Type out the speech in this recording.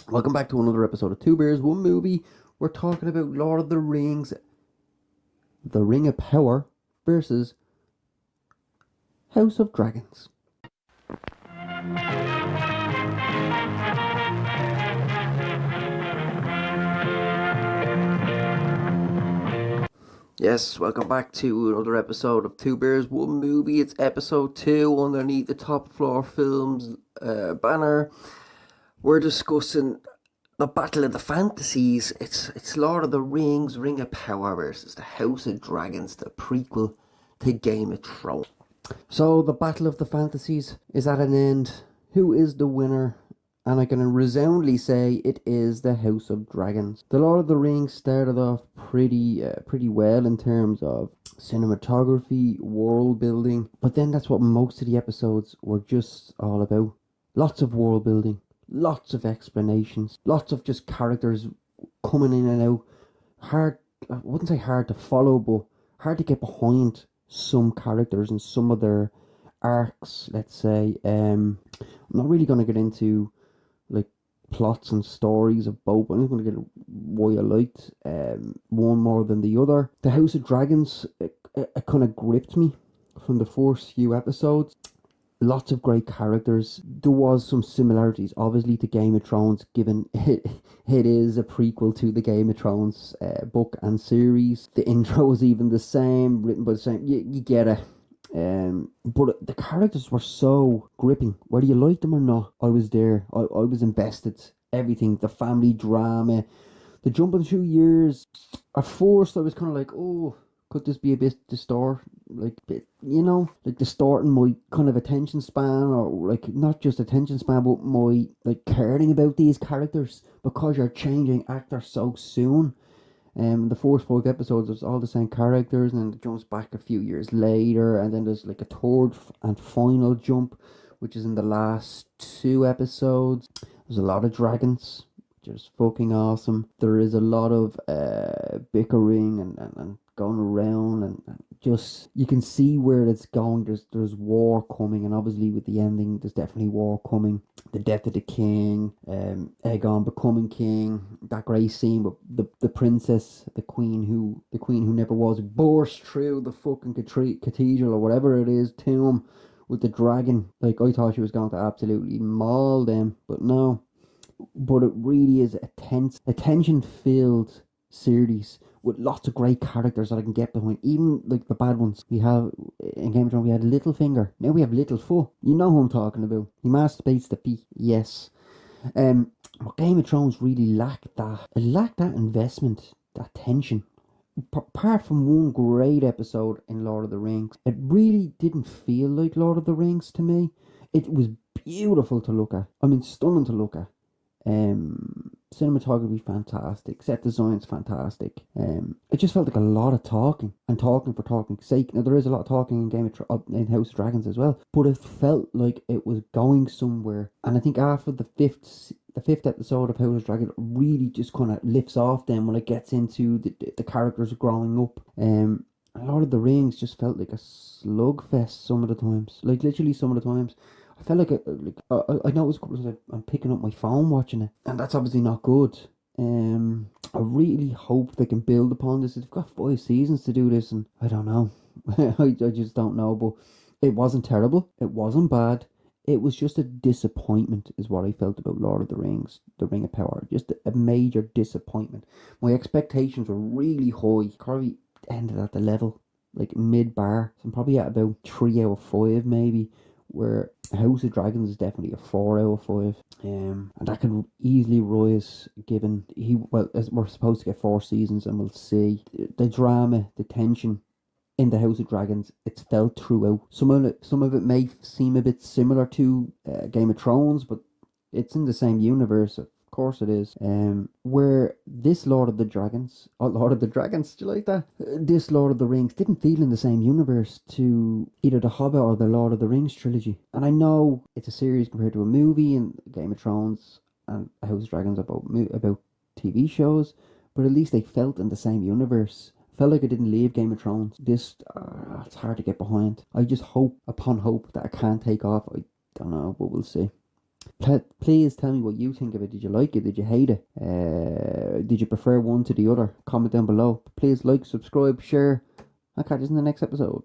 Welcome back to another episode of Two Bears, One Movie. We're talking about Lord of the Rings, The Ring of Power versus House of Dragons. Yes, welcome back to another episode of Two Bears, One Movie. It's episode 2 underneath the Top Floor Films banner. We're discussing the Battle of the Fantasies. It's Lord of the Rings, Ring of Power versus the House of Dragons, the prequel to Game of Thrones. So the Battle of the Fantasies is at an end. Who is the winner? And I can resoundingly say it is the House of Dragons. The Lord of the Rings started off pretty well in terms of cinematography, world building, but then that's what most of the episodes were just all about. Lots of world building, lots of explanations, lots of just characters coming in and out. I wouldn't say hard to follow, but hard to get behind some characters and some of their arcs, let's say. I'm not really going to get into like plots and stories of both. I'm not going to get why I liked one more than the other. The House of Dragons, it kind of gripped me from the first few episodes. Lots of great characters. There was some similarities, obviously, to Game of Thrones, given it is a prequel to the Game of Thrones book and series. The intro was even the same, written by the same. You get it. But the characters were so gripping. Whether you liked them or not, I was there. I was invested. Everything, the family drama, the jumping through years. At first, I was kind of like, oh, could this be a bit distorting my kind of attention span, or like not just attention span, but my like caring about these characters because you're changing actors so soon. The first 5 episodes was all the same characters, and then it jumps back a few years later, and then there's like a third and final jump, which is in the last 2 episodes. There's a lot of dragons, which is fucking awesome. There is a lot of bickering and going around, and just you can see where it's going. There's war coming, and obviously with the ending, there's definitely war coming. The death of the king, Aegon becoming king, that great scene with the princess, the queen who never was, burst through the fucking cathedral or whatever it is, tomb, with the dragon. Like, I thought she was going to absolutely maul them, but no. But it really is a tense, attention-filled series with lots of great characters that I can get behind. Even like the bad ones. We have in Game of Thrones, we had Littlefinger. Now we have Littlefoot. You know who I'm talking about. He masturbates the pee. Yes. But Game of Thrones really lacked that. It lacked that investment, that tension. Apart from one great episode in Lord of the Rings, it really didn't feel like Lord of the Rings to me. It was beautiful to look at. I mean, stunning to look at. Cinematography fantastic, set designs fantastic. It just felt like a lot of talking and talking for talking's sake. Now there is a lot of talking in in House of Dragons as well, but it felt like it was going somewhere. And I think after the fifth episode of House of Dragons, it really just kind of lifts off then when it gets into the characters growing up. Lord of the Rings just felt like a slugfest some of the times, like literally some of the times. I felt like I noticed a couple of times I'm picking up my phone watching it, and that's obviously not good. I really hope they can build upon this. They've got 5 seasons to do this, and I don't know. I just don't know, but it wasn't terrible. It wasn't bad. It was just a disappointment, is what I felt about Lord of the Rings, The Ring of Power. Just a major disappointment. My expectations were really high. Probably ended at the level, like mid-bar. So I'm probably at about 3 out of 5, maybe. Where House of Dragons is definitely a 4 out of 5. And that could easily rise, given as we're supposed to get 4 seasons, and we'll see. The drama, the tension in the House of Dragons, it's felt throughout. Some of it may seem a bit similar to Game of Thrones, but it's in the same universe. Of course it is. Where this Lord of the Dragons, do you like that? This Lord of the Rings didn't feel in the same universe to either the Hobbit or the Lord of the Rings trilogy. And I know it's a series compared to a movie, and Game of Thrones and House of Dragons about TV shows, but at least they felt in the same universe. Felt like I didn't leave Game of Thrones. This, it's hard to get behind. I just hope upon hope that I can take off. I don't know, but we'll see. Please tell me what you think of it. Did you like it? Did you hate it? Did you prefer one to the other? Comment down below. Please like, subscribe, share. I'll catch you in the next episode.